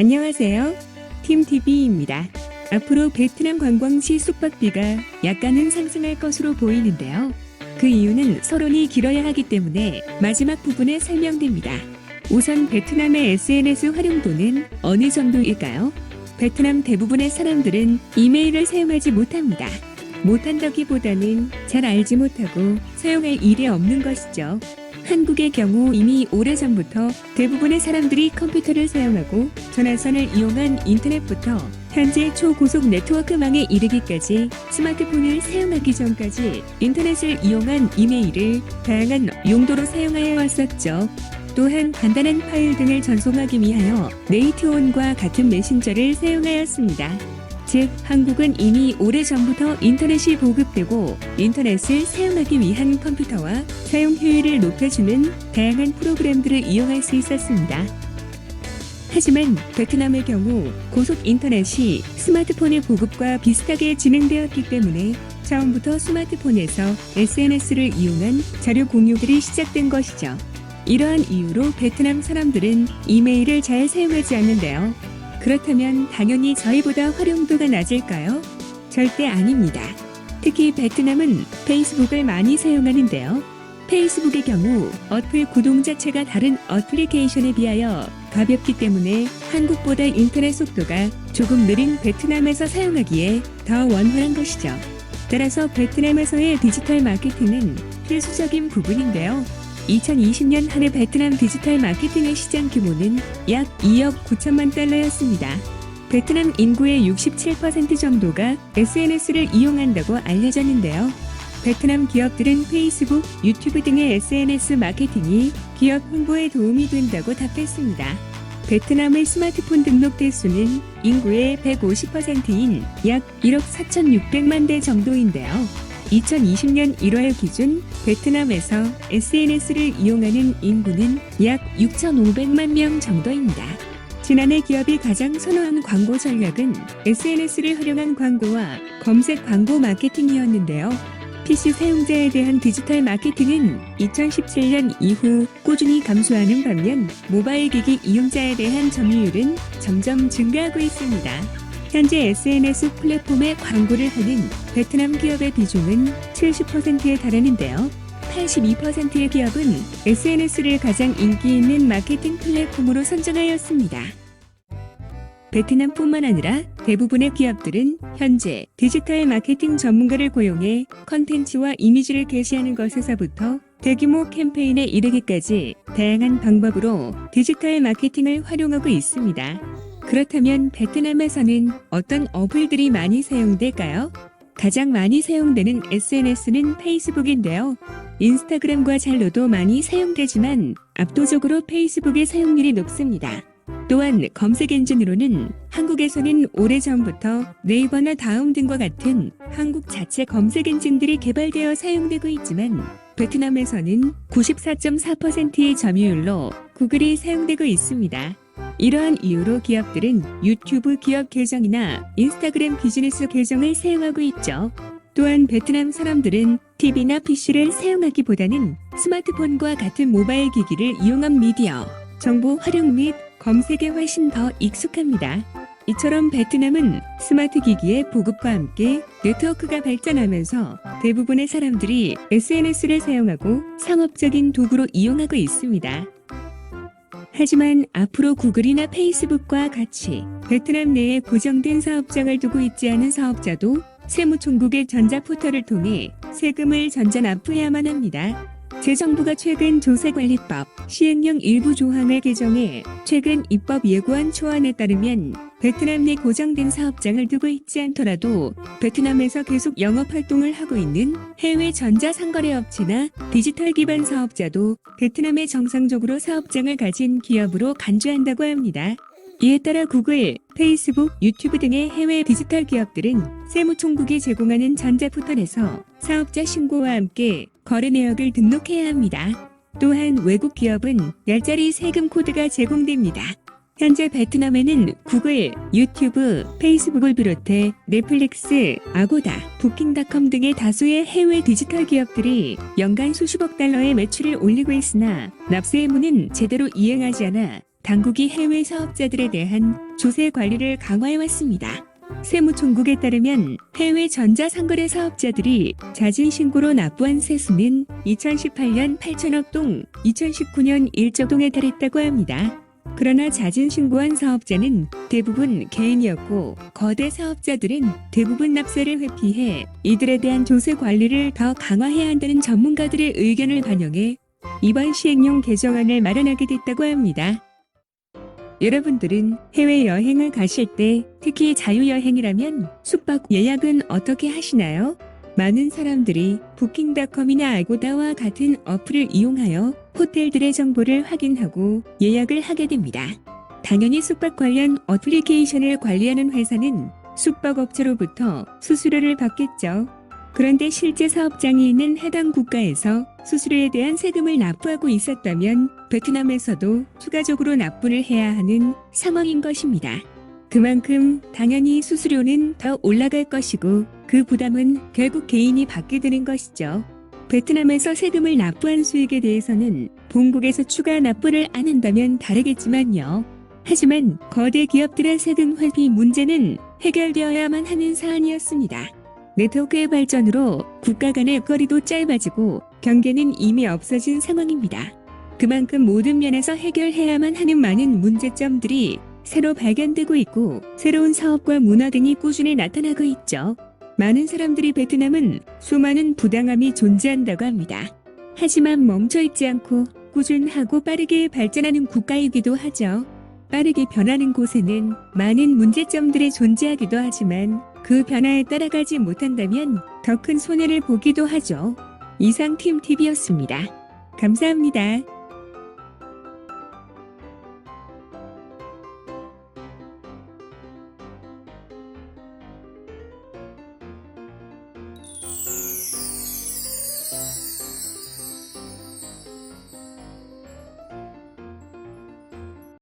안녕하세요. 팀TV입니다. 앞으로 베트남 관광시 숙박비가 약간은 상승할 것으로 보이는데요. 그 이유는 서론이 길어야 하기 때문에 마지막 부분에 설명됩니다. 우선 베트남의 SNS 활용도는 어느 정도일까요? 베트남 대부분의 사람들은 이메일을 사용하지 못합니다. 못한다기보다는 잘 알지 못하고 사용할 일이 없는 것이죠. 한국의 경우 이미 오래전부터 대부분의 사람들이 컴퓨터를 사용하고 전화선을 이용한 인터넷부터 현재 초고속 네트워크망에 이르기까지 스마트폰을 사용하기 전까지 인터넷을 이용한 이메일을 다양한 용도로 사용하여 왔었죠. 또한 간단한 파일 등을 전송하기 위하여 네이트온과 같은 메신저를 사용하였습니다. 즉, 한국은 이미 오래전부터 인터넷이 보급되고 인터넷을 사용하기 위한 컴퓨터와 사용 효율을 높여주는 다양한 프로그램들을 이용할 수 있었습니다. 하지만 베트남의 경우 고속 인터넷이 스마트폰의 보급과 비슷하게 진행되었기 때문에 처음부터 스마트폰에서 SNS를 이용한 자료 공유들이 시작된 것이죠. 이러한 이유로 베트남 사람들은 이메일을 잘 사용하지 않는데요. 그렇다면 당연히 저희보다 활용도가 낮을까요? 절대 아닙니다. 특히 베트남은 페이스북을 많이 사용하는데요. 페이스북의 경우 어플 구동 자체가 다른 어플리케이션에 비하여 가볍기 때문에 한국보다 인터넷 속도가 조금 느린 베트남에서 사용하기에 더 원활한 것이죠. 따라서 베트남에서의 디지털 마케팅은 필수적인 부분인데요. 2020년 한 해 베트남 디지털 마케팅의 시장 규모는 약 2억 9천만 달러였습니다. 베트남 인구의 67% 정도가 SNS를 이용한다고 알려졌는데요. 베트남 기업들은 페이스북, 유튜브 등의 SNS 마케팅이 기업 홍보에 도움이 된다고 답했습니다. 베트남의 스마트폰 등록 대수는 인구의 150%인 약 1억 4,600만 대 정도인데요. 2020년 1월 기준 베트남에서 SNS를 이용하는 인구는 약 6,500만 명 정도입니다. 지난해 기업이 가장 선호한 광고 전략은 SNS를 활용한 광고와 검색 광고 마케팅이었는데요. PC 사용자에 대한 디지털 마케팅은 2017년 이후 꾸준히 감소하는 반면 모바일 기기 이용자에 대한 점유율은 점점 증가하고 있습니다. 현재 SNS 플랫폼에 광고를 하는 베트남 기업의 비중은 70%에 달하는데요. 82%의 기업은 SNS를 가장 인기 있는 마케팅 플랫폼으로 선정하였습니다. 베트남뿐만 아니라 대부분의 기업들은 현재 디지털 마케팅 전문가를 고용해 컨텐츠와 이미지를 게시하는 것에서부터 대규모 캠페인에 이르기까지 다양한 방법으로 디지털 마케팅을 활용하고 있습니다. 그렇다면 베트남에서는 어떤 어플들이 많이 사용될까요? 가장 많이 사용되는 SNS는 페이스북인데요. 인스타그램과 젤로도 많이 사용되지만 압도적으로 페이스북의 사용률이 높습니다. 또한 검색 엔진으로는 한국에서는 오래전부터 네이버나 다음 등과 같은 한국 자체 검색 엔진들이 개발되어 사용되고 있지만 베트남에서는 94.4%의 점유율로 구글이 사용되고 있습니다. 이러한 이유로 기업들은 유튜브 기업 계정이나 인스타그램 비즈니스 계정을 사용하고 있죠. 또한 베트남 사람들은 TV나 PC를 사용하기보다는 스마트폰과 같은 모바일 기기를 이용한 미디어, 정보 활용 및 검색에 훨씬 더 익숙합니다. 이처럼 베트남은 스마트 기기의 보급과 함께 네트워크가 발전하면서 대부분의 사람들이 SNS를 사용하고 상업적인 도구로 이용하고 있습니다. 하지만 앞으로 구글이나 페이스북과 같이 베트남 내에 고정된 사업장을 두고 있지 않은 사업자도 세무총국의 전자포털을 통해 세금을 전자 납부해야만 합니다. 재정부가 최근 조세관리법 시행령 일부 조항을 개정해 최근 입법 예고한 초안에 따르면 베트남 내 고정된 사업장을 두고 있지 않더라도 베트남에서 계속 영업활동을 하고 있는 해외 전자상거래 업체나 디지털 기반 사업자도 베트남에 정상적으로 사업장을 가진 기업으로 간주한다고 합니다. 이에 따라 구글, 페이스북, 유튜브 등의 해외 디지털 기업들은 세무총국이 제공하는 전자포털에서 사업자 신고와 함께 거래 내역을 등록해야 합니다. 또한 외국 기업은 10자리 세금 코드가 제공됩니다. 현재 베트남에는 구글, 유튜브, 페이스북을 비롯해 넷플릭스, 아고다, 부킹닷컴 등의 다수의 해외 디지털 기업들이 연간 수십억 달러의 매출을 올리고 있으나 납세 의무는 제대로 이행하지 않아 당국이 해외 사업자들에 대한 조세 관리를 강화해왔습니다. 세무총국에 따르면 해외 전자상거래 사업자들이 자진신고로 납부한 세수는 2018년 8천억 동, 2019년 1조 동에 달했다고 합니다. 그러나 자진신고한 사업자는 대부분 개인이었고 거대 사업자들은 대부분 납세를 회피해 이들에 대한 조세 관리를 더 강화해야 한다는 전문가들의 의견을 반영해 이번 시행령 개정안을 마련하게 됐다고 합니다. 여러분들은 해외여행을 가실 때 특히 자유여행이라면 숙박 예약은 어떻게 하시나요? 많은 사람들이 부킹닷컴이나 아고다와 같은 어플을 이용하여 호텔들의 정보를 확인하고 예약을 하게 됩니다. 당연히 숙박 관련 어플리케이션을 관리하는 회사는 숙박업체로부터 수수료를 받겠죠. 그런데 실제 사업장이 있는 해당 국가에서 수수료에 대한 세금을 납부하고 있었다면 베트남에서도 추가적으로 납부를 해야 하는 상황인 것입니다. 그만큼 당연히 수수료는 더 올라갈 것이고 그 부담은 결국 개인이 받게 되는 것이죠. 베트남에서 세금을 납부한 수익에 대해서는 본국에서 추가 납부를 안 한다면 다르겠지만요. 하지만 거대 기업들의 세금 회피 문제는 해결되어야만 하는 사안이었습니다. 네트워크의 발전으로 국가 간의 거리도 짧아지고 경계는 이미 없어진 상황입니다. 그만큼 모든 면에서 해결해야만 하는 많은 문제점들이 새로 발견되고 있고 새로운 사업과 문화 등이 꾸준히 나타나고 있죠. 많은 사람들이 베트남은 수많은 부당함이 존재한다고 합니다. 하지만 멈춰있지 않고 꾸준하고 빠르게 발전하는 국가이기도 하죠. 빠르게 변하는 곳에는 많은 문제점들이 존재하기도 하지만 그 변화에 따라가지 못한다면 더 큰 손해를 보기도 하죠. 이상 팀TV였습니다. 감사합니다.